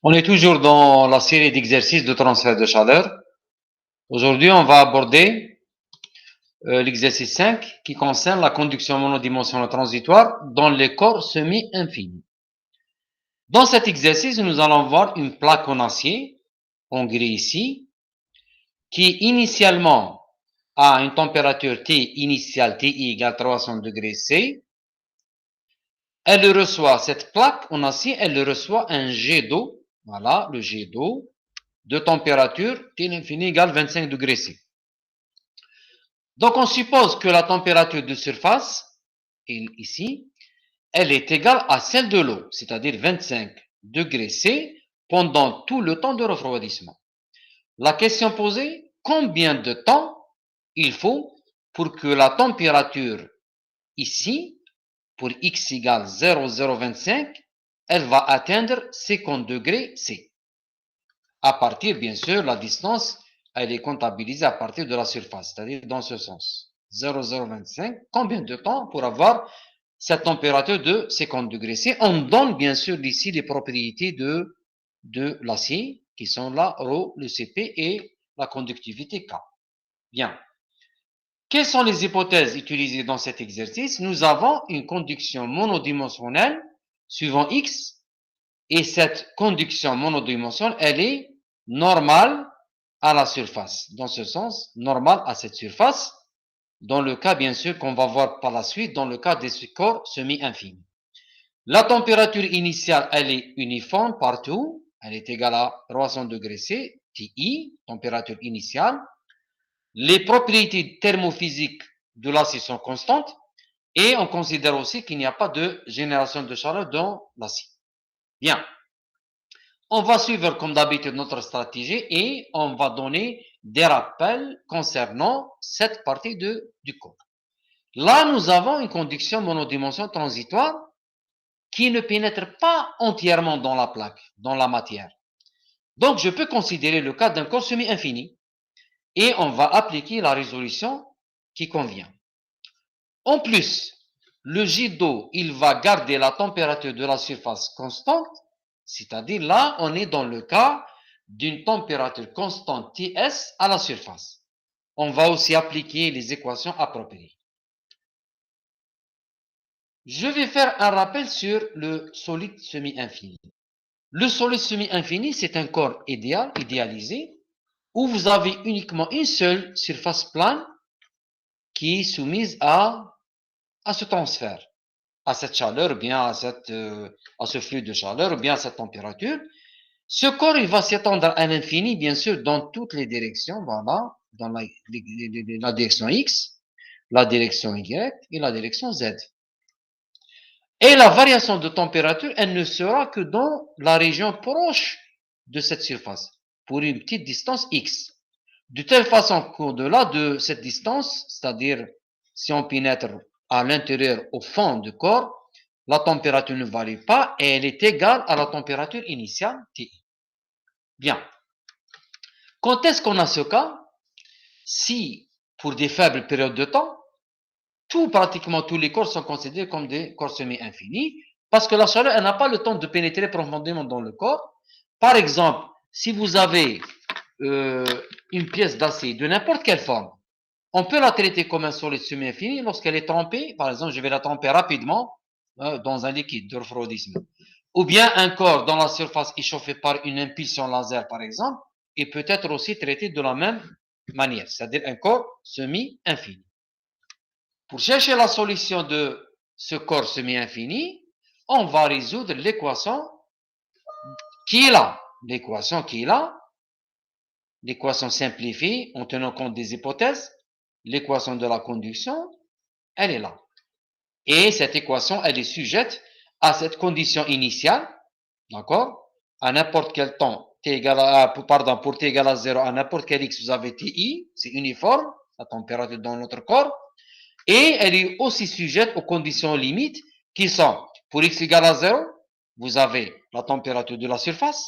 On est toujours dans la série d'exercices de transfert de chaleur. Aujourd'hui, on va aborder l'exercice 5 qui concerne la conduction monodimensionnelle transitoire dans les corps semi-infinis. Dans cet exercice, nous allons voir une plaque en acier, en gris ici, qui initialement a une température T initiale TI égale 300 degrés C. Elle reçoit, cette plaque en acier, elle reçoit un jet d'eau, voilà le jet d'eau, de température T l'infini égale 25 degrés C. Donc, on suppose que la température de surface, ici, elle est égale à celle de l'eau, c'est-à-dire 25 degrés C pendant tout le temps de refroidissement. La question posée, combien de temps il faut pour que la température ici, pour x égale 0,025, elle va atteindre 50 degrés C. À partir, bien sûr, la distance, elle est comptabilisée à partir de la surface, c'est-à-dire dans ce sens. 0,025, combien de temps pour avoir cette température de 50 degrés C? On donne bien sûr ici les propriétés de l'acier, qui sont là, ρ, le Cp et la conductivité K. Bien. Quelles sont les hypothèses utilisées dans cet exercice? Nous avons une conduction monodimensionnelle suivant X, et cette conduction monodimensionnelle, elle est normale à la surface. Dans ce sens, normale à cette surface, dans le cas, bien sûr, qu'on va voir par la suite, dans le cas des corps semi-infinis. La température initiale, elle est uniforme partout. Elle est égale à 300 degrés C, TI, température initiale. Les propriétés thermophysiques de l'acier sont constantes. Et on considère aussi qu'il n'y a pas de génération de chaleur dans l'acier. Bien. On va suivre comme d'habitude notre stratégie et on va donner des rappels concernant cette partie du corps. Là, nous avons une conduction monodimension transitoire qui ne pénètre pas entièrement dans la plaque, dans la matière. Donc, je peux considérer le cas d'un corps semi-infini et on va appliquer la résolution qui convient. En plus, le jet d'eau, il va garder la température de la surface constante, c'est-à-dire là, on est dans le cas d'une température constante Ts à la surface. On va aussi appliquer les équations appropriées. Je vais faire un rappel sur le solide semi-infini. Le solide semi-infini, c'est un corps idéal, idéalisé, où vous avez uniquement une seule surface plane qui est soumise à ce transfert, à cette chaleur, ou bien à ce flux de chaleur, ou bien à cette température. Ce corps, il va s'étendre à l'infini, bien sûr, dans toutes les directions, voilà, dans la direction X, la direction Y et la direction Z. Et la variation de température, elle ne sera que dans la région proche de cette surface, pour une petite distance X. De telle façon qu'au-delà de cette distance, c'est-à-dire si on pénètre à l'intérieur, au fond du corps, la température ne varie pas et elle est égale à la température initiale Ti. Bien. Quand est-ce qu'on a ce cas? Si, pour des faibles périodes de temps, pratiquement tous les corps sont considérés comme des corps semi-infinis, parce que la chaleur, elle n'a pas le temps de pénétrer profondément dans le corps. Par exemple, si vous avez une pièce d'acier de n'importe quelle forme, on peut la traiter comme un solide semi-infini lorsqu'elle est trempée. Par exemple, je vais la tremper rapidement dans un liquide de refroidissement. Ou bien un corps dont la surface est chauffée par une impulsion laser, par exemple, et peut être aussi traité de la même manière, c'est-à-dire un corps semi-infini. Pour chercher la solution de ce corps semi-infini, on va résoudre l'équation qui est là. L'équation qui est là, l'équation simplifiée en tenant compte des hypothèses, l'équation de la conduction, elle est là. Et cette équation, elle est sujette à cette condition initiale, d'accord? À n'importe quel temps, pour t égale à 0, à n'importe quel x, vous avez ti, c'est uniforme, la température dans notre corps. Et elle est aussi sujette aux conditions limites qui sont, pour x égale à 0, vous avez la température de la surface,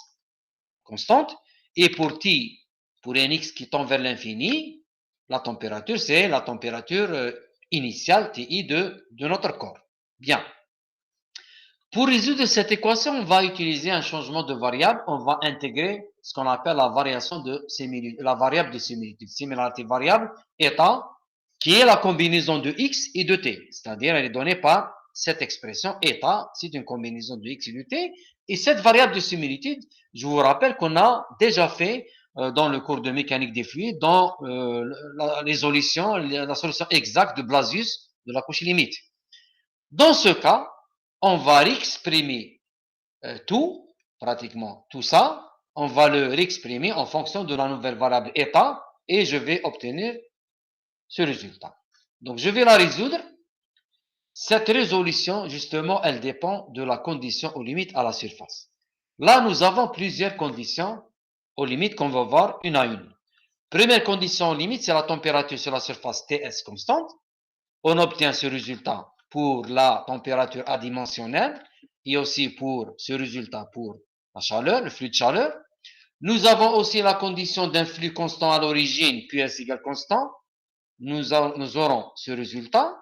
constante, et pour t, pour un x qui tend vers l'infini, la température, c'est la température initiale, Ti, de notre corps. Bien. Pour résoudre cette équation, on va utiliser un changement de variable. On va intégrer ce qu'on appelle la variation de similitude, la variable de similitude, similarité variable état, qui est la combinaison de x et de t. C'est-à-dire, elle est donnée par cette expression état, c'est une combinaison de x et de t. Et cette variable de similitude, je vous rappelle qu'on a déjà fait dans le cours de mécanique des fluides, dans la résolution, la solution exacte de Blasius de la Cauchy limite. Dans ce cas, on va réexprimer tout, pratiquement tout ça, on va le réexprimer en fonction de la nouvelle variable état et je vais obtenir ce résultat. Donc, je vais la résoudre. Cette résolution, justement, elle dépend de la condition aux limites à la surface. Là, nous avons plusieurs conditions aux limites qu'on va voir une à une. Première condition aux limites, c'est la température sur la surface TS constante. On obtient ce résultat pour la température adimensionnelle et aussi pour ce résultat pour la chaleur, le flux de chaleur. Nous avons aussi la condition d'un flux constant à l'origine, QS égale constant. Nous aurons ce résultat.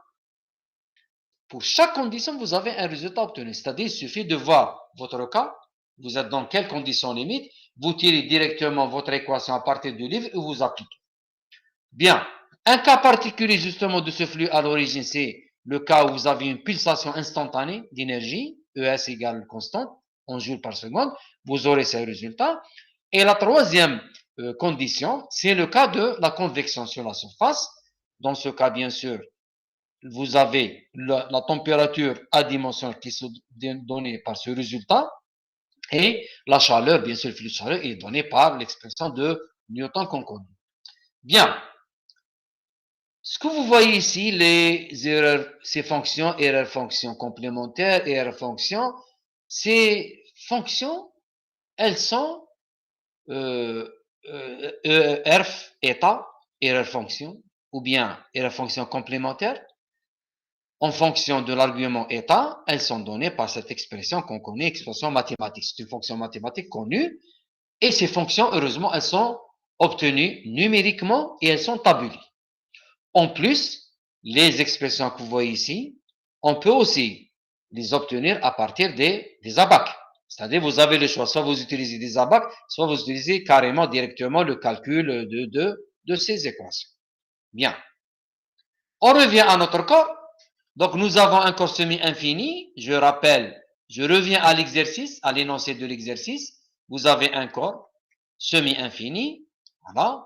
Pour chaque condition, vous avez un résultat obtenu. C'est-à-dire, il suffit de voir votre cas. Vous êtes dans quelles conditions limites. Vous tirez directement votre équation à partir du livre et vous appliquez. Bien. Un cas particulier justement de ce flux à l'origine, c'est le cas où vous avez une pulsation instantanée d'énergie, ES égale constante, en joules par seconde. Vous aurez ces résultats. Et la troisième condition, c'est le cas de la convection sur la surface. Dans ce cas, bien sûr, vous avez la température adimensionnelle qui est donnée par ce résultat et la chaleur, bien sûr, le flux de chaleur est donné par l'expression de Newton qu'on connaît. Bien. Ce que vous voyez ici, les erreurs, ces fonctions, erreurs fonctions complémentaires, erreurs fonctions, ces fonctions, elles sont ERF, état, erreur fonction, ou bien erreur fonction complémentaire. En fonction de l'argument état, elles sont données par cette expression qu'on connaît, expression mathématique. C'est une fonction mathématique connue. Et ces fonctions, heureusement, elles sont obtenues numériquement et elles sont tabulées. En plus, les expressions que vous voyez ici, on peut aussi les obtenir à partir des abacs. C'est-à-dire, vous avez le choix, soit vous utilisez des abacs, soit vous utilisez carrément directement le calcul de ces équations. Bien. On revient à notre corps. Donc, nous avons un corps semi-infini. Je rappelle, je reviens à l'exercice, à l'énoncé de l'exercice. Vous avez un corps semi-infini. Voilà.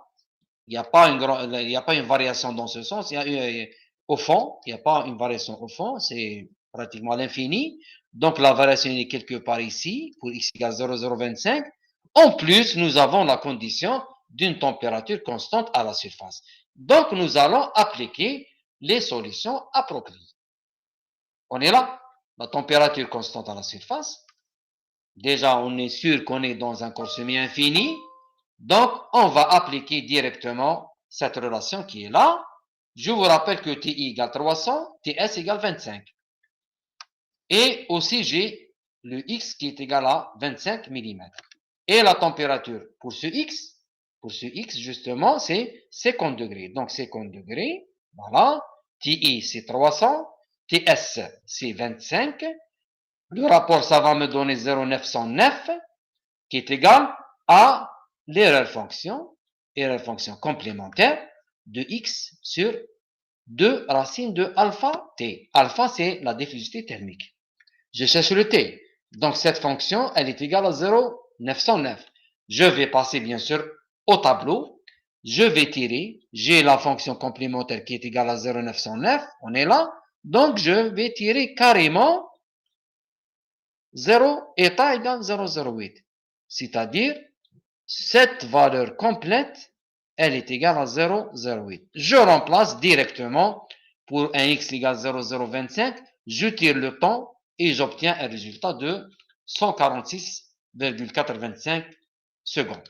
Il n'y a pas une variation dans ce sens. Au fond, il n'y a pas une variation au fond. C'est pratiquement l'infini. Donc, la variation est quelque part ici, pour x égale 0,025. En plus, nous avons la condition d'une température constante à la surface. Donc, nous allons appliquer les solutions appropriées. On est là, la température constante à la surface. Déjà, on est sûr qu'on est dans un corps semi-infini. Donc, on va appliquer directement cette relation qui est là. Je vous rappelle que TI égale 300, TS égale 25. Et aussi, j'ai le X qui est égal à 25 mm. Et la température pour ce X justement, c'est 50 degrés. Donc, 50 degrés, voilà. TI, c'est 300. TS, c'est 25. Le rapport, ça va me donner 0,909 qui est égal à l'erreur fonction complémentaire de x sur 2 racine de alpha t. Alpha, c'est la diffusivité thermique. Je cherche le t. Donc, cette fonction, elle est égale à 0,909. Je vais passer, bien sûr, au tableau. Je vais tirer. J'ai la fonction complémentaire qui est égale à 0,909. On est là. Donc, je vais tirer carrément 0 état égale 0,08. C'est-à-dire, cette valeur complète, elle est égale à 0,08. Je remplace directement pour un x égale 0,025. Je tire le temps et j'obtiens un résultat de 146,85 secondes.